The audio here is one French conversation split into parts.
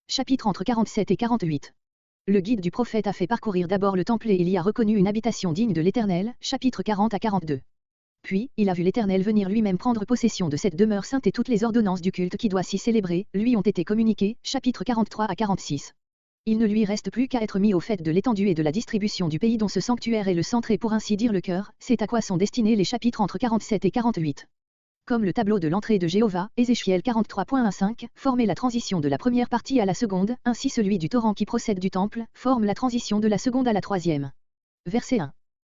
Chapitre entre 47 et 48. Le guide du prophète a fait parcourir d'abord le temple et il y a reconnu une habitation digne de l'Éternel, chapitre 40 à 42. Puis, il a vu l'Éternel venir lui-même prendre possession de cette demeure sainte et toutes les ordonnances du culte qui doit s'y célébrer, lui ont été communiquées, chapitre 43 à 46. Il ne lui reste plus qu'à être mis au fait de l'étendue et de la distribution du pays dont ce sanctuaire est le centre et pour ainsi dire le cœur, c'est à quoi sont destinés les chapitres entre 47 et 48. Comme le tableau de l'entrée de Jéhovah, Ézéchiel 43.15, formait la transition de la première partie à la seconde, ainsi celui du torrent qui procède du temple, forme la transition de la seconde à la troisième. Verset 1.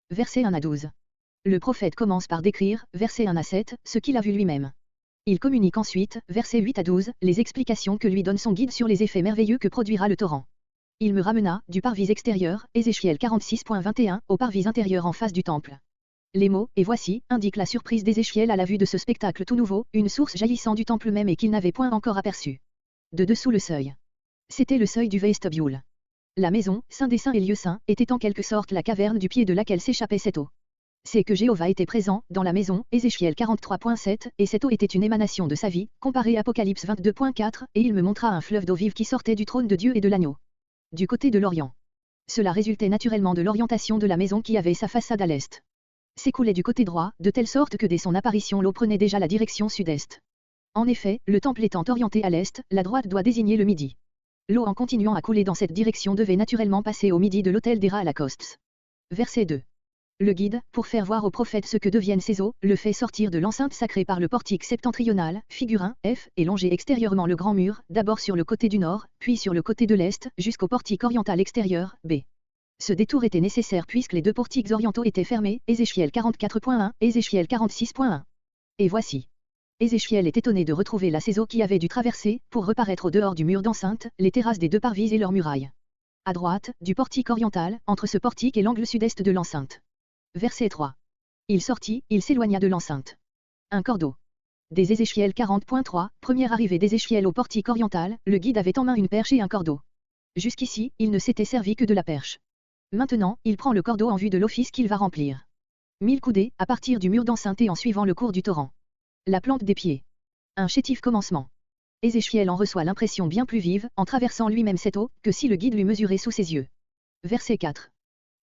Verset 1 à 12. Le prophète commence par décrire, verset 1 à 7, ce qu'il a vu lui-même. Il communique ensuite, verset 8 à 12, les explications que lui donne son guide sur les effets merveilleux que produira le torrent. Il me ramena, du parvis extérieur, Ézéchiel 46.21, au parvis intérieur en face du temple. Les mots « et voici » indiquent la surprise d'Ézéchiel à la vue de ce spectacle tout nouveau, une source jaillissant du temple même et qu'il n'avait point encore aperçu. De dessous le seuil. C'était le seuil du vestibule. La maison, saint des saints et lieu saint, était en quelque sorte la caverne du pied de laquelle s'échappait cette eau. C'est que Jéhovah était présent, dans la maison, Ézéchiel 43.7, et cette eau était une émanation de sa vie, comparée Apocalypse 22.4, et il me montra un fleuve d'eau vive qui sortait du trône de Dieu et de l'agneau. Du côté de l'Orient. Cela résultait naturellement de l'orientation de la maison qui avait sa façade à l'est. S'écoulait du côté droit, de telle sorte que dès son apparition l'eau prenait déjà la direction sud-est. En effet, le temple étant orienté à l'est, la droite doit désigner le midi. L'eau en continuant à couler dans cette direction devait naturellement passer au midi de l'autel d'Héra à la Coste. Verset 2. Le guide, pour faire voir au prophète ce que deviennent ces eaux, le fait sortir de l'enceinte sacrée par le portique septentrional, figure 1, F, et longer extérieurement le grand mur, d'abord sur le côté du nord, puis sur le côté de l'est, jusqu'au portique oriental extérieur, B. Ce détour était nécessaire puisque les deux portiques orientaux étaient fermés, Ézéchiel 44.1, Ézéchiel 46.1. Et voici. Ézéchiel est étonné de retrouver là ces eaux qui avaient dû traverser, pour reparaître au dehors du mur d'enceinte, les terrasses des deux parvis et leurs murailles. À droite, du portique oriental, entre ce portique et l'angle sud-est de l'enceinte. Verset 3. Il sortit, il s'éloigna de l'enceinte. Un cordeau. Des Ézéchiel 40.3, première arrivée d'Ézéchiel au portique oriental, le guide avait en main une perche et un cordeau. Jusqu'ici, il ne s'était servi que de la perche. Maintenant, il prend le cordeau en vue de l'office qu'il va remplir. 1000 coudées, à partir du mur d'enceinte et en suivant le cours du torrent. La plante des pieds. Un chétif commencement. Ézéchiel en reçoit l'impression bien plus vive, en traversant lui-même cette eau, que si le guide l'eût mesurée sous ses yeux. Verset 4.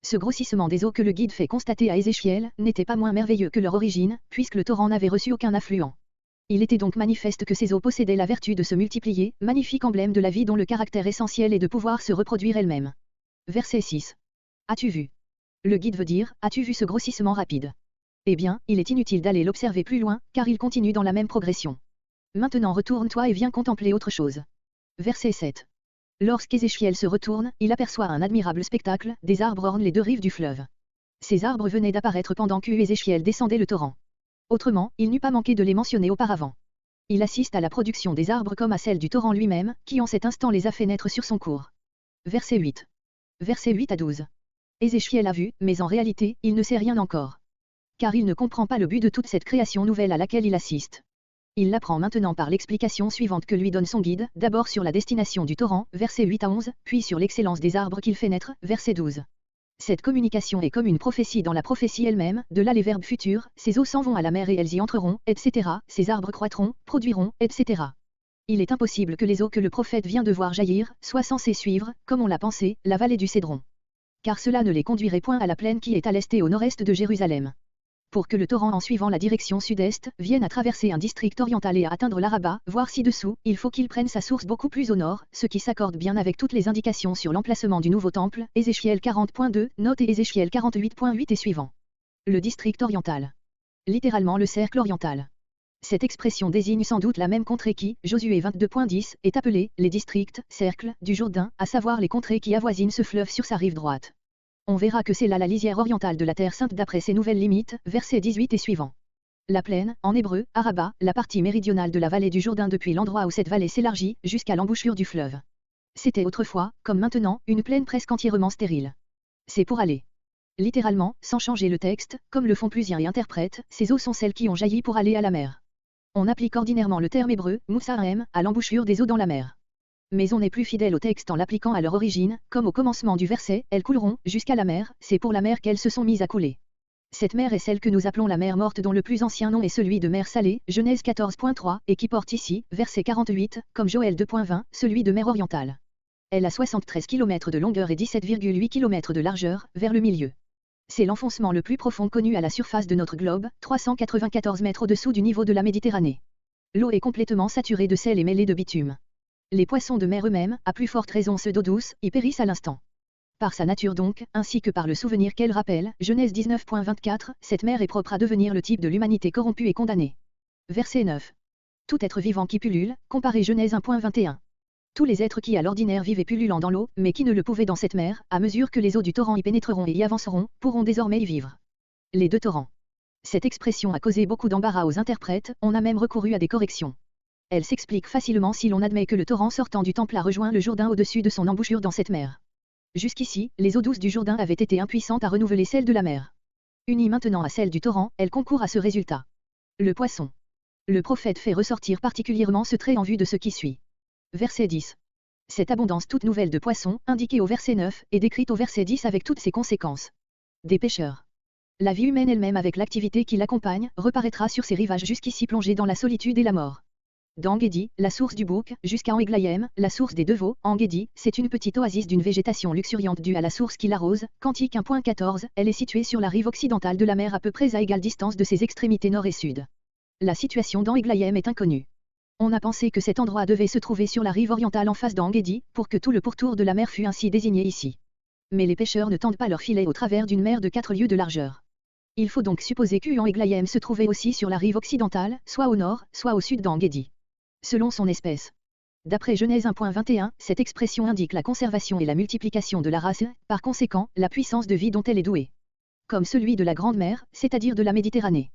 Ce grossissement des eaux que le guide fait constater à Ézéchiel, n'était pas moins merveilleux que leur origine, puisque le torrent n'avait reçu aucun affluent. Il était donc manifeste que ces eaux possédaient la vertu de se multiplier, magnifique emblème de la vie dont le caractère essentiel est de pouvoir se reproduire elle-même. Verset 6. As-tu vu? Le guide veut dire, as-tu vu ce grossissement rapide? Eh bien, il est inutile d'aller l'observer plus loin, car il continue dans la même progression. Maintenant retourne-toi et viens contempler autre chose. Verset 7. Lorsqu'Ézéchiel se retourne, il aperçoit un admirable spectacle, des arbres ornent les deux rives du fleuve. Ces arbres venaient d'apparaître pendant que Ézéchiel descendait le torrent. Autrement, il n'eût pas manqué de les mentionner auparavant. Il assiste à la production des arbres comme à celle du torrent lui-même, qui en cet instant les a fait naître sur son cours. Verset 8. Verset 8 à 12. Ézéchiel a vu, mais en réalité, il ne sait rien encore. Car il ne comprend pas le but de toute cette création nouvelle à laquelle il assiste. Il l'apprend maintenant par l'explication suivante que lui donne son guide, d'abord sur la destination du torrent, versets 8 à 11, puis sur l'excellence des arbres qu'il fait naître, verset 12. Cette communication est comme une prophétie dans la prophétie elle-même, de là les verbes futurs, ces eaux s'en vont à la mer et elles y entreront, etc., ces arbres croîtront, produiront, etc. Il est impossible que les eaux que le prophète vient de voir jaillir, soient censées suivre, comme on l'a pensé, la vallée du Cédron. Car cela ne les conduirait point à la plaine qui est à l'est et au nord-est de Jérusalem. Pour que le torrent en suivant la direction sud-est, vienne à traverser un district oriental et à atteindre l'Araba, voire ci-dessous, il faut qu'il prenne sa source beaucoup plus au nord, ce qui s'accorde bien avec toutes les indications sur l'emplacement du nouveau temple, Ézéchiel 40.2, note et Ézéchiel 48.8 et suivant. Le district oriental. Littéralement le cercle oriental. Cette expression désigne sans doute la même contrée qui, Josué 22.10, est appelée, les districts, cercles, du Jourdain, à savoir les contrées qui avoisinent ce fleuve sur sa rive droite. On verra que c'est là la lisière orientale de la Terre Sainte d'après ses nouvelles limites, versets 18 et suivants. La plaine, en hébreu, Araba, la partie méridionale de la vallée du Jourdain depuis l'endroit où cette vallée s'élargit, jusqu'à l'embouchure du fleuve. C'était autrefois, comme maintenant, une plaine presque entièrement stérile. C'est pour aller. Littéralement, sans changer le texte, comme le font plusieurs et interprètes, ces eaux sont celles qui ont jailli pour aller à la mer. On applique ordinairement le terme hébreu, Moussahem, à l'embouchure des eaux dans la mer. Mais on est plus fidèle au texte en l'appliquant à leur origine, comme au commencement du verset, elles couleront, jusqu'à la mer, c'est pour la mer qu'elles se sont mises à couler. Cette mer est celle que nous appelons la mer morte dont le plus ancien nom est celui de mer salée, Genèse 14.3, et qui porte ici, verset 48, comme Joël 2.20, celui de mer orientale. Elle a 73 km de longueur et 17,8 km de largeur, vers le milieu. C'est l'enfoncement le plus profond connu à la surface de notre globe, 394 mètres au-dessous du niveau de la Méditerranée. L'eau est complètement saturée de sel et mêlée de bitume. Les poissons de mer eux-mêmes, à plus forte raison ceux d'eau douce, y périssent à l'instant. Par sa nature donc, ainsi que par le souvenir qu'elle rappelle, Genèse 19.24, cette mer est propre à devenir le type de l'humanité corrompue et condamnée. Verset 9. Tout être vivant qui pullule, comparé Genèse 1.21. Tous les êtres qui à l'ordinaire vivent et pullulant dans l'eau, mais qui ne le pouvaient dans cette mer, à mesure que les eaux du torrent y pénétreront et y avanceront, pourront désormais y vivre. Les deux torrents. Cette expression a causé beaucoup d'embarras aux interprètes, on a même recouru à des corrections. Elle s'explique facilement si l'on admet que le torrent sortant du temple a rejoint le Jourdain au-dessus de son embouchure dans cette mer. Jusqu'ici, les eaux douces du Jourdain avaient été impuissantes à renouveler celles de la mer. Unies maintenant à celles du torrent, elles concourent à ce résultat. Le poisson. Le prophète fait ressortir particulièrement ce trait en vue de ce qui suit. Verset 10. Cette abondance toute nouvelle de poissons, indiquée au verset 9, est décrite au verset 10 avec toutes ses conséquences. Des pêcheurs. La vie humaine elle-même avec l'activité qui l'accompagne, reparaîtra sur ces rivages jusqu'ici plongés dans la solitude et la mort. D'Engedi, la source du bouc, jusqu'à Englayem, la source des deux veaux, Engedi, c'est une petite oasis d'une végétation luxuriante due à la source qui l'arrose, Cantique 1.14, elle est située sur la rive occidentale de la mer à peu près à égale distance de ses extrémités nord et sud. La situation d'Englayem est inconnue. On a pensé que cet endroit devait se trouver sur la rive orientale en face d'Engedi, pour que tout le pourtour de la mer fût ainsi désigné ici. Mais les pêcheurs ne tendent pas leur filet au travers d'une mer de 4 lieues de largeur. Il faut donc supposer qu'Englayem se trouvait aussi sur la rive occidentale, soit au nord, soit au sud d'Engedi. Selon son espèce. D'après Genèse 1.21, cette expression indique la conservation et la multiplication de la race, par conséquent, la puissance de vie dont elle est douée. Comme celui de la Grande Mer, c'est-à-dire de la Méditerranée.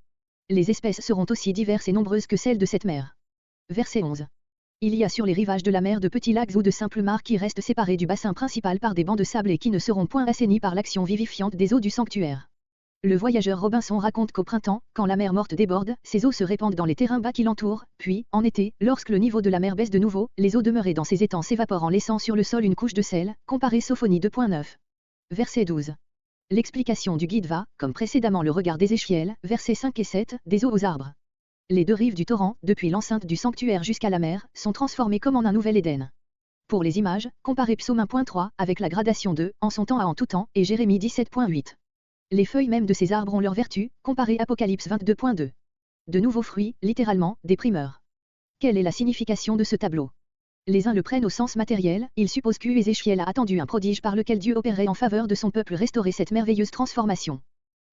Les espèces seront aussi diverses et nombreuses que celles de cette mer. Verset 11. Il y a sur les rivages de la mer de petits lacs ou de simples mares qui restent séparés du bassin principal par des bancs de sable et qui ne seront point assainis par l'action vivifiante des eaux du sanctuaire. Le voyageur Robinson raconte qu'au printemps, quand la mer morte déborde, ses eaux se répandent dans les terrains bas qui l'entourent, puis, en été, lorsque le niveau de la mer baisse de nouveau, les eaux demeurées dans ces étangs s'évaporent en laissant sur le sol une couche de sel, comparé Sophonie 2.9. Verset 12. L'explication du guide va, comme précédemment le regard d'Ézéchiel, versets 5 et 7, des eaux aux arbres. Les deux rives du torrent, depuis l'enceinte du sanctuaire jusqu'à la mer, sont transformées comme en un nouvel Éden. Pour les images, comparez Psaume 1.3 avec la gradation de « en son temps à en tout temps » et Jérémie 17.8. Les feuilles même de ces arbres ont leur vertu, comparez Apocalypse 22.2. De nouveaux fruits, littéralement, des primeurs. Quelle est la signification de ce tableau? Les uns le prennent au sens matériel, ils supposent qu'Ézéchiel a attendu un prodige par lequel Dieu opérait en faveur de son peuple restaurer cette merveilleuse transformation.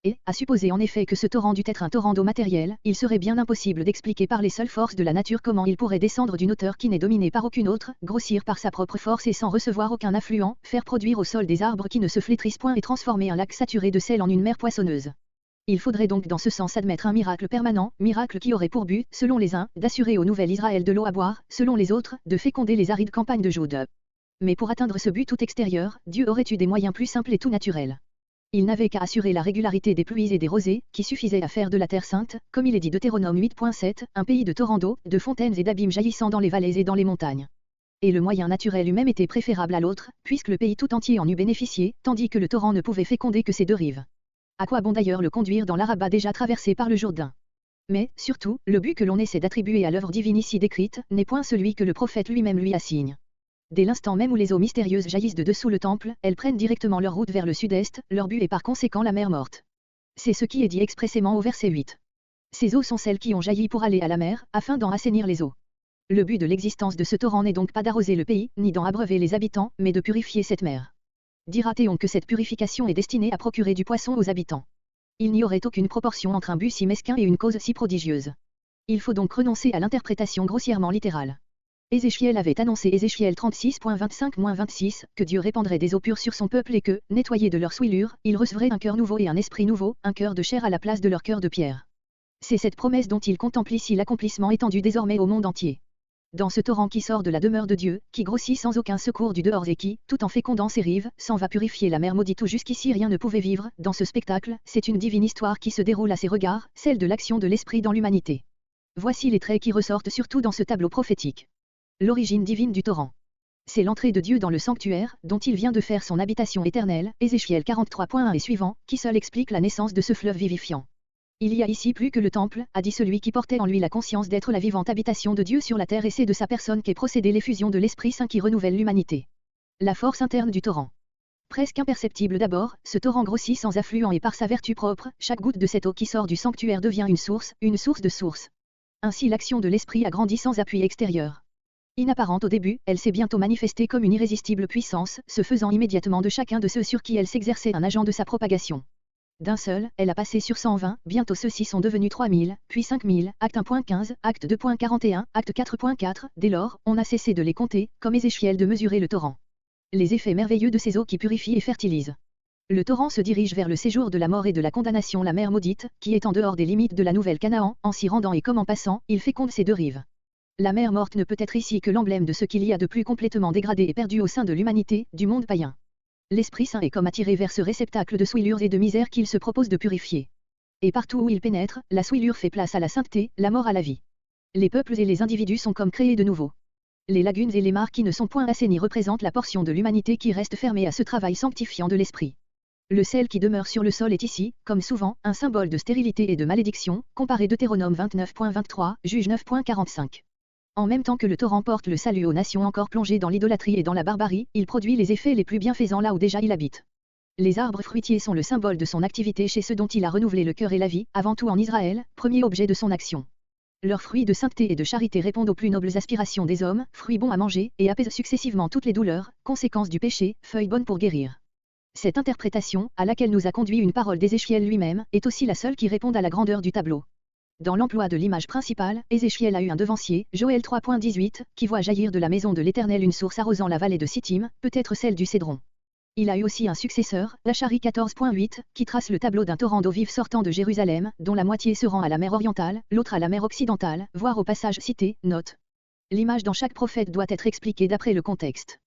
Et, à supposer en effet que ce torrent dût être un torrent d'eau matérielle, il serait bien impossible d'expliquer par les seules forces de la nature comment il pourrait descendre d'une hauteur qui n'est dominée par aucune autre, grossir par sa propre force et sans recevoir aucun affluent, faire produire au sol des arbres qui ne se flétrissent point et transformer un lac saturé de sel en une mer poissonneuse. Il faudrait donc dans ce sens admettre un miracle permanent, miracle qui aurait pour but, selon les uns, d'assurer au nouvel Israël de l'eau à boire, selon les autres, de féconder les arides campagnes de Jude. Mais pour atteindre ce but tout extérieur, Dieu aurait eu des moyens plus simples et tout naturels. Il n'avait qu'à assurer la régularité des pluies et des rosées, qui suffisaient à faire de la terre sainte, comme il est dit Deutéronome 8.7, un pays de torrents d'eau, de fontaines et d'abîmes jaillissant dans les vallées et dans les montagnes. Et le moyen naturel lui-même était préférable à l'autre, puisque le pays tout entier en eût bénéficié, tandis que le torrent ne pouvait féconder que ses deux rives. À quoi bon d'ailleurs le conduire dans l'Araba déjà traversé par le Jourdain? Mais, surtout, le but que l'on essaie d'attribuer à l'œuvre divine ici décrite, n'est point celui que le prophète lui-même lui assigne. Dès l'instant même où les eaux mystérieuses jaillissent de dessous le temple, elles prennent directement leur route vers le sud-est, leur but est par conséquent la mer morte. C'est ce qui est dit expressément au verset 8. Ces eaux sont celles qui ont jailli pour aller à la mer, afin d'en assainir les eaux. Le but de l'existence de ce torrent n'est donc pas d'arroser le pays, ni d'en abreuver les habitants, mais de purifier cette mer. Dira-t-on que cette purification est destinée à procurer du poisson aux habitants? Il n'y aurait aucune proportion entre un but si mesquin et une cause si prodigieuse. Il faut donc renoncer à l'interprétation grossièrement littérale. Ézéchiel avait annoncé Ézéchiel 36.25-26, que Dieu répandrait des eaux pures sur son peuple et que, nettoyés de leur souillure, ils recevraient un cœur nouveau et un esprit nouveau, un cœur de chair à la place de leur cœur de pierre. C'est cette promesse dont il contemple ici l'accomplissement étendu désormais au monde entier. Dans ce torrent qui sort de la demeure de Dieu, qui grossit sans aucun secours du dehors et qui, tout en fécondant ses rives, s'en va purifier la mer maudite où jusqu'ici rien ne pouvait vivre, dans ce spectacle, c'est une divine histoire qui se déroule à ses regards, celle de l'action de l'Esprit dans l'humanité. Voici les traits qui ressortent surtout dans ce tableau prophétique. L'origine divine du torrent. C'est l'entrée de Dieu dans le sanctuaire, dont il vient de faire son habitation éternelle, Ézéchiel 43.1 et suivant, qui seul explique la naissance de ce fleuve vivifiant. Il y a ici plus que le temple, a dit celui qui portait en lui la conscience d'être la vivante habitation de Dieu sur la terre, et c'est de sa personne qu'est procédée l'effusion de l'Esprit Saint qui renouvelle l'humanité. La force interne du torrent. Presque imperceptible d'abord, ce torrent grossit sans affluent et par sa vertu propre, chaque goutte de cette eau qui sort du sanctuaire devient une source de sources. Ainsi l'action de l'Esprit a grandi sans appui extérieur. Inapparente au début, elle s'est bientôt manifestée comme une irrésistible puissance, se faisant immédiatement de chacun de ceux sur qui elle s'exerçait un agent de sa propagation. D'un seul, elle a passé sur 120, bientôt ceux-ci sont devenus 3000, puis 5000, acte 1.15, acte 2.41, acte 4.4, dès lors, on a cessé de les compter, comme Ézéchiel de mesurer le torrent. Les effets merveilleux de ces eaux qui purifient et fertilisent. Le torrent se dirige vers le séjour de la mort et de la condamnation, la mer maudite, qui est en dehors des limites de la nouvelle Canaan, en s'y rendant et comme en passant, il féconde ses deux rives. La mer morte ne peut être ici que l'emblème de ce qu'il y a de plus complètement dégradé et perdu au sein de l'humanité, du monde païen. L'Esprit Saint est comme attiré vers ce réceptacle de souillures et de misère qu'il se propose de purifier. Et partout où il pénètre, la souillure fait place à la sainteté, la mort à la vie. Les peuples et les individus sont comme créés de nouveau. Les lagunes et les mares qui ne sont point assainies représentent la portion de l'humanité qui reste fermée à ce travail sanctifiant de l'Esprit. Le sel qui demeure sur le sol est ici, comme souvent, un symbole de stérilité et de malédiction, comparé Deutéronome 29.23, Juge 9.45. En même temps que le torrent porte le salut aux nations encore plongées dans l'idolâtrie et dans la barbarie, il produit les effets les plus bienfaisants là où déjà il habite. Les arbres fruitiers sont le symbole de son activité chez ceux dont il a renouvelé le cœur et la vie, avant tout en Israël, premier objet de son action. Leurs fruits de sainteté et de charité répondent aux plus nobles aspirations des hommes, fruits bons à manger, et apaisent successivement toutes les douleurs, conséquences du péché, feuilles bonnes pour guérir. Cette interprétation, à laquelle nous a conduit une parole d'Ézéchiel lui-même, est aussi la seule qui réponde à la grandeur du tableau. Dans l'emploi de l'image principale, Ézéchiel a eu un devancier, Joël 3.18, qui voit jaillir de la maison de l'Éternel une source arrosant la vallée de Sittim, peut-être celle du Cédron. Il a eu aussi un successeur, Zacharie 14.8, qui trace le tableau d'un torrent d'eau vive sortant de Jérusalem, dont la moitié se rend à la mer orientale, l'autre à la mer occidentale, voire au passage cité, note. L'image dans chaque prophète doit être expliquée d'après le contexte.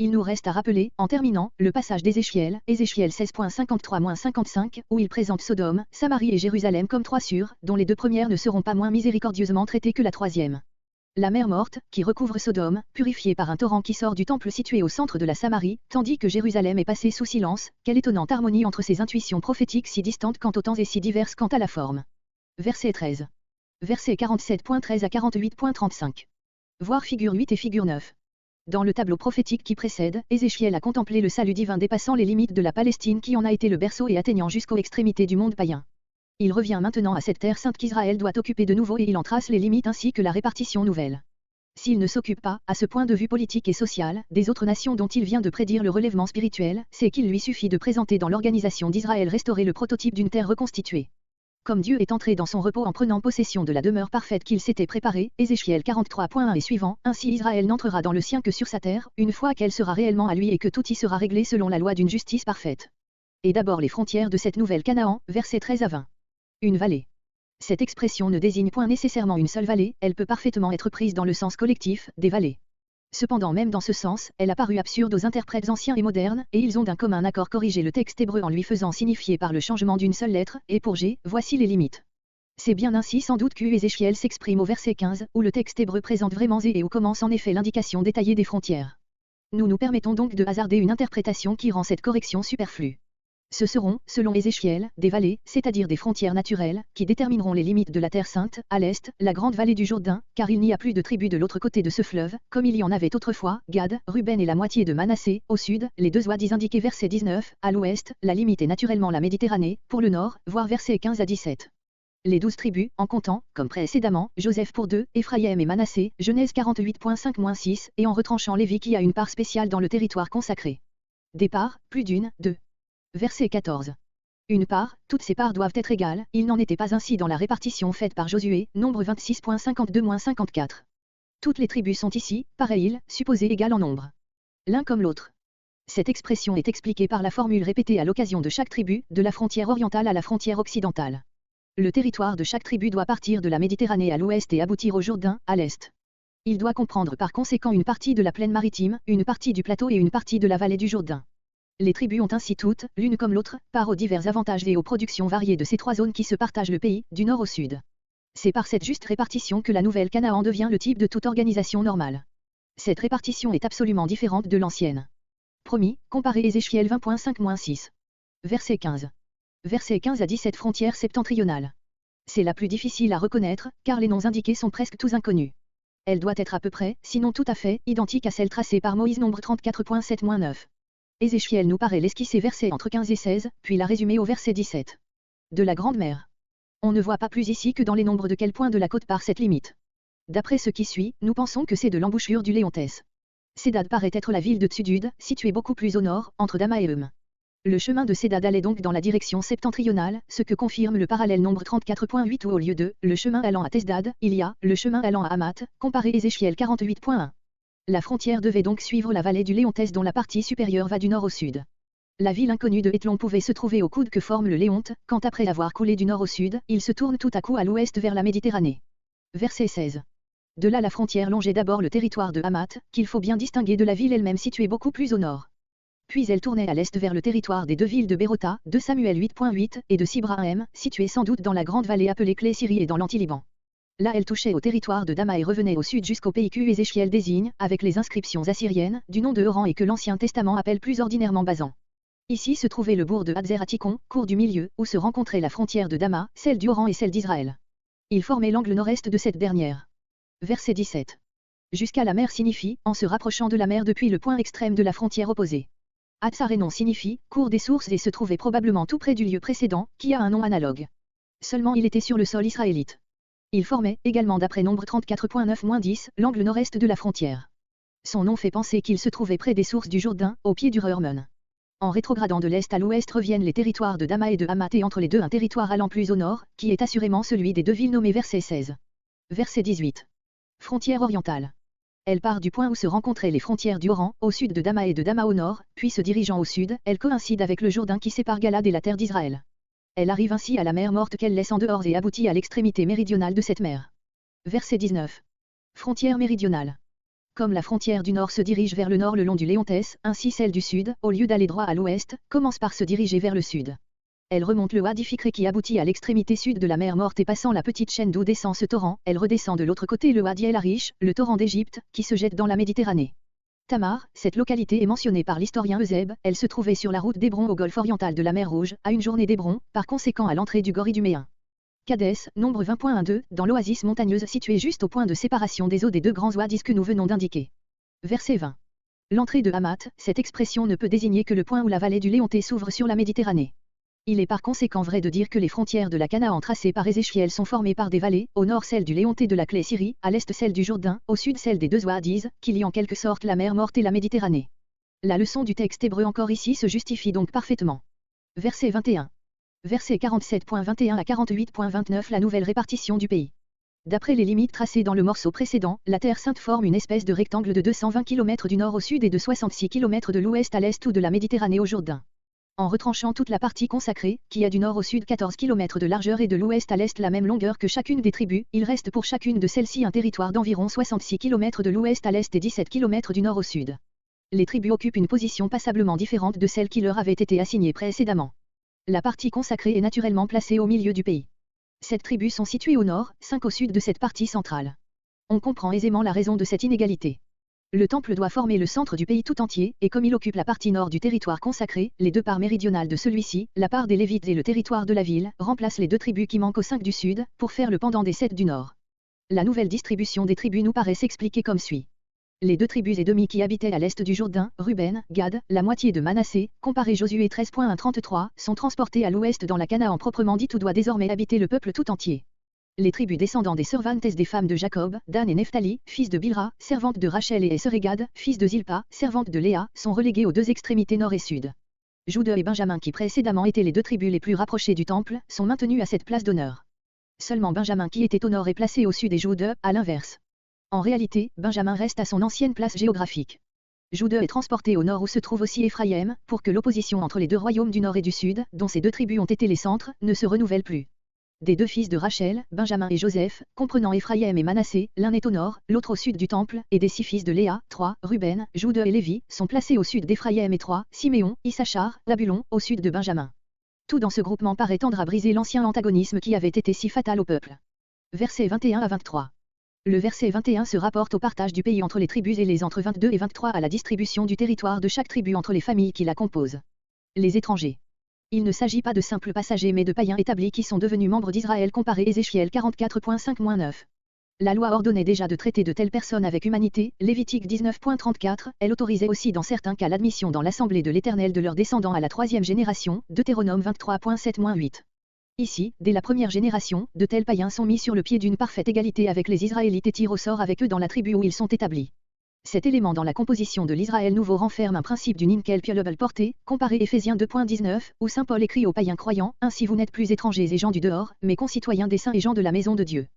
Il nous reste à rappeler, en terminant, le passage d'Ézéchiel, Ézéchiel 16.53-55, où il présente Sodome, Samarie et Jérusalem comme trois sûres, dont les deux premières ne seront pas moins miséricordieusement traitées que la troisième. La mer morte, qui recouvre Sodome, purifiée par un torrent qui sort du temple situé au centre de la Samarie, tandis que Jérusalem est passée sous silence, quelle étonnante harmonie entre ces intuitions prophétiques si distantes quant au temps et si diverses quant à la forme. Verset 13. Verset 47.13 à 48.35. Voir figure 8 et figure 9. Dans le tableau prophétique qui précède, Ézéchiel a contemplé le salut divin dépassant les limites de la Palestine qui en a été le berceau et atteignant jusqu'aux extrémités du monde païen. Il revient maintenant à cette terre sainte qu'Israël doit occuper de nouveau et il en trace les limites ainsi que la répartition nouvelle. S'il ne s'occupe pas, à ce point de vue politique et social, des autres nations dont il vient de prédire le relèvement spirituel, c'est qu'il lui suffit de présenter dans l'organisation d'Israël restaurée le prototype d'une terre reconstituée. Comme Dieu est entré dans son repos en prenant possession de la demeure parfaite qu'il s'était préparée, Ézéchiel 43.1 et suivant, ainsi Israël n'entrera dans le sien que sur sa terre, une fois qu'elle sera réellement à lui et que tout y sera réglé selon la loi d'une justice parfaite. Et d'abord les frontières de cette nouvelle Canaan, versets 13 à 20. Une vallée. Cette expression ne désigne point nécessairement une seule vallée, elle peut parfaitement être prise dans le sens collectif, des vallées. Cependant même dans ce sens, elle a paru absurde aux interprètes anciens et modernes, et ils ont d'un commun accord corrigé le texte hébreu en lui faisant signifier par le changement d'une seule lettre, et pour G, voici les limites. C'est bien ainsi sans doute qu'Ézéchiel s'exprime au verset 15, où le texte hébreu présente vraiment et où commence en effet l'indication détaillée des frontières. Nous nous permettons donc de hasarder une interprétation qui rend cette correction superflue. Ce seront, selon Ézéchiel, des vallées, c'est-à-dire des frontières naturelles, qui détermineront les limites de la Terre Sainte, à l'est, la grande vallée du Jourdain, car il n'y a plus de tribus de l'autre côté de ce fleuve, comme il y en avait autrefois, Gad, Ruben et la moitié de Manassé, au sud, les deux oadis indiqués verset 19, à l'ouest, la limite est naturellement la Méditerranée, pour le nord, voir versets 15 à 17. Les 12 tribus, en comptant, comme précédemment, Joseph pour deux, Éphraïm et Manassé, Genèse 48.5-6, et en retranchant Lévi qui a une part spéciale dans le territoire consacré. Départ, plus d'une, deux. Verset 14. Une part, toutes ces parts doivent être égales, il n'en était pas ainsi dans la répartition faite par Josué, Nombre 26.52-54. Toutes les tribus sont ici, pareilles, supposées égales en nombre. L'un comme l'autre. Cette expression est expliquée par la formule répétée à l'occasion de chaque tribu, de la frontière orientale à la frontière occidentale. Le territoire de chaque tribu doit partir de la Méditerranée à l'ouest et aboutir au Jourdain, à l'est. Il doit comprendre par conséquent une partie de la plaine maritime, une partie du plateau et une partie de la vallée du Jourdain. Les tribus ont ainsi toutes, l'une comme l'autre, part aux divers avantages et aux productions variées de ces trois zones qui se partagent le pays, du nord au sud. C'est par cette juste répartition que la nouvelle Canaan devient le type de toute organisation normale. Cette répartition est absolument différente de l'ancienne. Promis, comparez Ézéchiel 20.5-6. Verset 15. Verset 15 à 17 frontière septentrionale. C'est la plus difficile à reconnaître, car les noms indiqués sont presque tous inconnus. Elle doit être à peu près, sinon tout à fait, identique à celle tracée par Moïse nombre 34.7-9. Ézéchiel nous paraît l'esquisser verset entre 15 et 16, puis la résumer au verset 17. De la Grande Mer. On ne voit pas plus ici que dans les nombres de quel point de la côte part cette limite. D'après ce qui suit, nous pensons que c'est de l'embouchure du Léontés. Cédad paraît être la ville de Tsudud, située beaucoup plus au nord, entre Dama et Eum. Le chemin de Cédad allait donc dans la direction septentrionale, ce que confirme le parallèle nombre 34.8 où au lieu de « le chemin allant à Tesdad », il y a « le chemin allant à Hamath », comparé Ézéchiel 48.1. La frontière devait donc suivre la vallée du Léontés dont la partie supérieure va du nord au sud. La ville inconnue de Hétlon pouvait se trouver au coude que forme le Léonte, quand après avoir coulé du nord au sud, il se tourne tout à coup à l'ouest vers la Méditerranée. Verset 16. De là la frontière longeait d'abord le territoire de Hamath, qu'il faut bien distinguer de la ville elle-même située beaucoup plus au nord. Puis elle tournait à l'est vers le territoire des deux villes de Bérota, de Samuel 8.8, et de Sibraim, situées sans doute dans la grande vallée appelée Clé-Syrie et dans l'Anti-Liban. Là elle touchait au territoire de Dama et revenait au sud jusqu'au pays que Ézéchiel désigne, avec les inscriptions assyriennes, du nom de Euran et que l'Ancien Testament appelle plus ordinairement Bazan. Ici se trouvait le bourg de Hadzer-Atikon, cours du milieu, où se rencontrait la frontière de Dama, celle du Oran et celle d'Israël. Il formait l'angle nord-est de cette dernière. Verset 17. Jusqu'à la mer signifie, en se rapprochant de la mer depuis le point extrême de la frontière opposée. Hatzarénon signifie, cours des sources et se trouvait probablement tout près du lieu précédent, qui a un nom analogue. Seulement il était sur le sol israélite. Il formait, également d'après nombre 34.9-10, l'angle nord-est de la frontière. Son nom fait penser qu'il se trouvait près des sources du Jourdain, au pied du Hermon. En rétrogradant de l'est à l'ouest reviennent les territoires de Dama et de Hamath et entre les deux un territoire allant plus au nord, qui est assurément celui des deux villes nommées verset 16. Verset 18. Frontière orientale. Elle part du point où se rencontraient les frontières du Oran, au sud de Dama et de Dama au nord, puis se dirigeant au sud, elle coïncide avec le Jourdain qui sépare Galad et la terre d'Israël. Elle arrive ainsi à la mer morte qu'elle laisse en dehors et aboutit à l'extrémité méridionale de cette mer. Verset 19. Frontière méridionale. Comme la frontière du nord se dirige vers le nord le long du Léontés, ainsi celle du sud, au lieu d'aller droit à l'ouest, commence par se diriger vers le sud. Elle remonte le Wadi Fikri qui aboutit à l'extrémité sud de la mer morte et passant la petite chaîne d'où descend ce torrent, elle redescend de l'autre côté le Wadi El Arish, le torrent d'Égypte, qui se jette dans la Méditerranée. Tamar, cette localité est mentionnée par l'historien Eusèbe, elle se trouvait sur la route d'Hébron au golfe oriental de la mer Rouge, à une journée d'Hébron, par conséquent à l'entrée du Gori du Méen. Kadès, nombre 20.12, dans l'oasis montagneuse située juste au point de séparation des eaux des deux grands wadis que nous venons d'indiquer. Verset 20. L'entrée de Hamath, cette expression ne peut désigner que le point où la vallée du Léonté s'ouvre sur la Méditerranée. Il est par conséquent vrai de dire que les frontières de la Canaan tracées par Ézéchiel sont formées par des vallées, au nord celle du Léonté de la Clé-Syrie, à l'est celle du Jourdain, au sud celle des deux Ouadis, qui lient en quelque sorte la mer morte et la Méditerranée. La leçon du texte hébreu encore ici se justifie donc parfaitement. Verset 21. Verset 47.21 à 48.29 La nouvelle répartition du pays. D'après les limites tracées dans le morceau précédent, la Terre Sainte forme une espèce de rectangle de 220 km du nord au sud et de 66 km de l'ouest à l'est ou de la Méditerranée au Jourdain. En retranchant toute la partie consacrée, qui a du nord au sud 14 km de largeur et de l'ouest à l'est la même longueur que chacune des tribus, il reste pour chacune de celles-ci un territoire d'environ 66 km de l'ouest à l'est et 17 km du nord au sud. Les tribus occupent une position passablement différente de celle qui leur avait été assignée précédemment. La partie consacrée est naturellement placée au milieu du pays. 7 tribus sont situées au nord, 5 au sud de cette partie centrale. On comprend aisément la raison de cette inégalité. Le temple doit former le centre du pays tout entier, et comme il occupe la partie nord du territoire consacré, les deux parts méridionales de celui-ci, la part des Lévites et le territoire de la ville, remplacent les 2 tribus qui manquent aux 5 du sud, pour faire le pendant des 7 du nord. La nouvelle distribution des tribus nous paraît s'expliquer comme suit. Les 2 tribus et demi qui habitaient à l'est du Jourdain, Ruben, Gad, la moitié de Manassé, comparé Josué 13.133, sont transportés à l'ouest dans la Canaan proprement dite où doit désormais habiter le peuple tout entier. Les tribus descendants des servantes des femmes de Jacob, Dan et Nephtali, fils de Bilra, servante de Rachel et Esserégad, fils de Zilpa, servante de Léa, sont relégués aux 2 extrémités nord et sud. Juda et Benjamin qui précédemment étaient les 2 tribus les plus rapprochées du temple, sont maintenus à cette place d'honneur. Seulement Benjamin qui était au nord est placé au sud et Juda, à l'inverse. En réalité, Benjamin reste à son ancienne place géographique. Juda est transporté au nord où se trouve aussi Éphraïm, pour que l'opposition entre les 2 royaumes du nord et du sud, dont ces 2 tribus ont été les centres, ne se renouvelle plus. Des 2 fils de Rachel, Benjamin et Joseph, comprenant Éphraïm et Manassé, l'un est au nord, l'autre au sud du temple, et des 6 fils de Léa, 3, Ruben, Juda et Lévi, sont placés au sud d'Éphraïm et 3, Siméon, Issachar, Zabulon, au sud de Benjamin. Tout dans ce groupement paraît tendre à briser l'ancien antagonisme qui avait été si fatal au peuple. Versets 21 à 23. Le verset 21 se rapporte au partage du pays entre les tribus et les entre 22 et 23 à la distribution du territoire de chaque tribu entre les familles qui la composent. Les étrangers. Il ne s'agit pas de simples passagers mais de païens établis qui sont devenus membres d'Israël comparé Ézéchiel 44.5-9. La loi ordonnait déjà de traiter de telles personnes avec humanité, Lévitique 19.34, elle autorisait aussi dans certains cas l'admission dans l'assemblée de l'Éternel de leurs descendants à la troisième génération, Deutéronome 23.7-8. Ici, dès la première génération, de tels païens sont mis sur le pied d'une parfaite égalité avec les Israélites et tirent au sort avec eux dans la tribu où ils sont établis. Cet élément dans la composition de l'Israël nouveau renferme un principe d'une incalculable portée, comparé Éphésiens 2.19, où saint Paul écrit aux païens croyants, ainsi vous n'êtes plus étrangers et gens du dehors, mais concitoyens des saints et gens de la maison de Dieu.